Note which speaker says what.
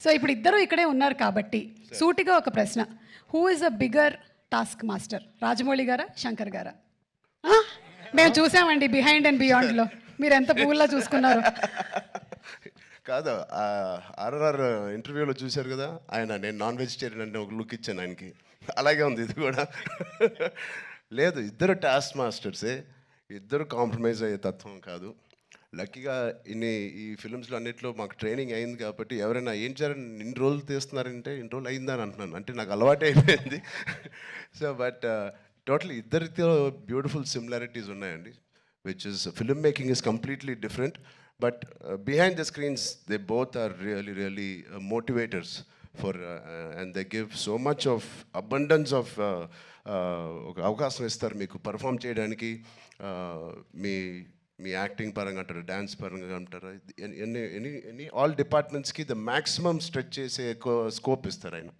Speaker 1: So ఇప్పుడు ఇద్దరు ఇక్కడే ఉన్నారు కాబట్టి సూటిగా ఒక ప్రశ్న, who is a bigger task master, Rajamouli గారా శంకర్ గారా? ఆ? మేము చూసామండి బిహైండ్ అండ్ బియాండ్లో మీరు ఎంత పువ్వుల్లా చూసుకున్నారు.
Speaker 2: కాదు, ఆర్ఆర్ఆర్ ఇంటర్వ్యూలో చూశారు కదా ఆయన, నేను నాన్ వెజిటేరియన్ అంటే ఒక లుక్ ఇచ్చాను ఆయనకి. అలాగే ఉంది ఇది కూడా. లేదు, ఇద్దరు టాస్క్ మాస్టర్సే, ఇద్దరు కాంప్రమైజ్ అయ్యే తత్వం కాదు. లక్కీగా ఈ ఫిల్మ్స్లో అన్నింటిలో మాకు ట్రైనింగ్ అయింది కాబట్టి ఎవరైనా ఏం చేయాలని ఇన్ని రోజులు తీస్తున్నారంటే ఇన్ని రోజులు అయిందని అంటున్నాను, అంటే నాకు అలవాటు అయిపోయింది. సో బట్ టోటల్ ఇద్దరితో బ్యూటిఫుల్ సిమిలారిటీస్ ఉన్నాయండి, which is filmmaking is completely different, but behind the screens they both are really motivators for and they give so much of abundance of ఒక అవకాశం ఇస్తారు మీకు పర్ఫామ్ చేయడానికి. మీ మీ యాక్టింగ్ పరంగా అంటారు, dance పరంగా అంటారు, ఎనీ ఆల్ డిపార్ట్మెంట్స్కి ద మ్యాక్సిమం స్ట్రెచ్ చేసే స్కోప్ ఇస్తారు ఆయన.